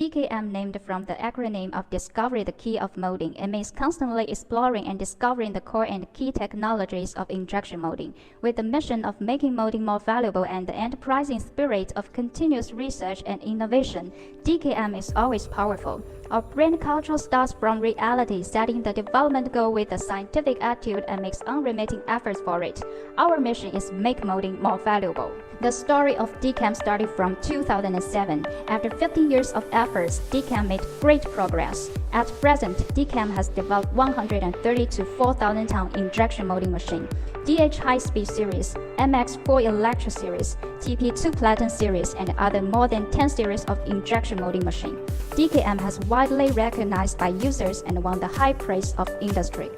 DKM, named from the acronym of Discover the Key of Molding, it means constantly exploring and discovering the core and key technologies of injection molding, with the mission of making molding more valuable and the enterprising spirit of continuous research and innovation. DKM is always powerful. Our brand culture starts from reality, setting the development goal with a scientific attitude and makes unremitting efforts for it. Our mission is make molding more valuable. The story of DKM started from 2007. After 15 years of efforts, DKM made great progress. At present, DKM has developed 130 to 4,000 ton injection molding machine, DH High-Speed Series, MX4 Electric Series, TP2 Platinum Series, and other more than 10 series of injection molding machine. DKM has widely recognized by users and won the high praise of industry.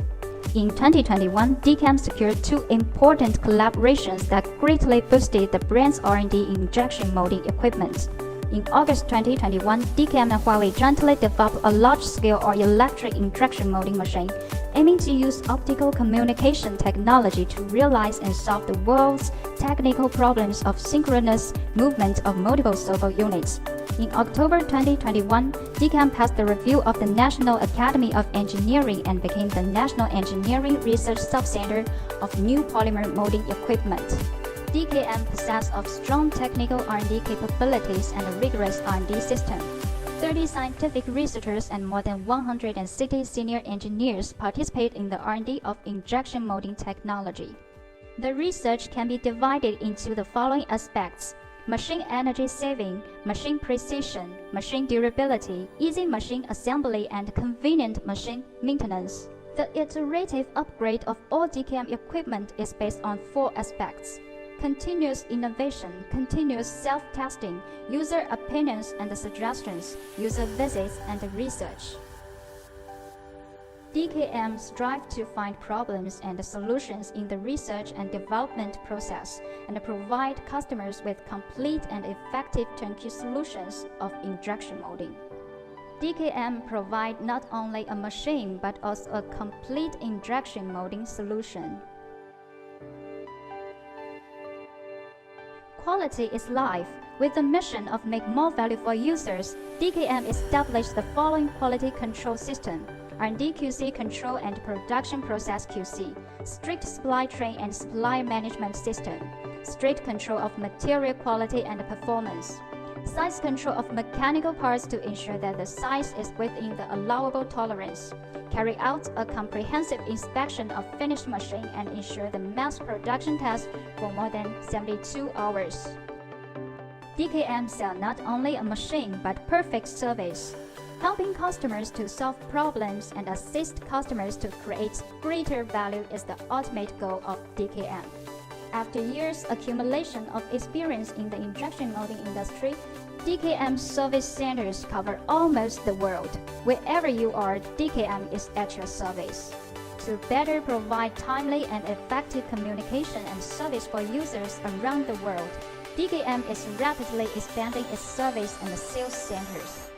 In 2021, DKM secured two important collaborations that greatly boosted the brand's R&D in injection molding equipment. In August 2021, DKM and Huawei jointly developed a large-scale or electric injection molding machine, aiming to use optical communication technology to realize and solve the world's technical problems of synchronous movement of multiple servo units. In October 2021, DKM passed the review of the National Academy of Engineering and became the National Engineering Research Subcenter of New Polymer Molding Equipment. DKM possesses of strong technical R&D capabilities and a rigorous R&D system. 30 scientific researchers and more than 160 senior engineers participate in the R&D of injection molding technology. The research can be divided into the following aspects: machine energy saving, machine precision, machine durability, easy machine assembly, and convenient machine maintenance. The iterative upgrade of all DKM equipment is based on 4 aspects: continuous innovation, continuous self-testing, user opinions and suggestions, user visits, and research. DKM strives to find problems and solutions in the research and development process and provide customers with complete and effective turnkey solutions of injection molding. DKM provides not only a machine but also a complete injection molding solution. Quality is life. With the mission of make more value for users, DKM established the following quality control system: R&D QC control and production process QC, strict supply chain and supply management system, strict control of material quality and performance, size control of mechanical parts to ensure that the size is within the allowable tolerance, carry out a comprehensive inspection of finished machine and ensure the mass production test for more than 72 hours. DKM sells not only a machine but perfect service. Helping customers to solve problems and assist customers to create greater value is the ultimate goal of DKM. After years' accumulation of experience in the injection molding industry, DKM service centers cover almost the world. Wherever you are, DKM is at your service. To better provide timely and effective communication and service for users around the world, DKM is rapidly expanding its service and sales centers.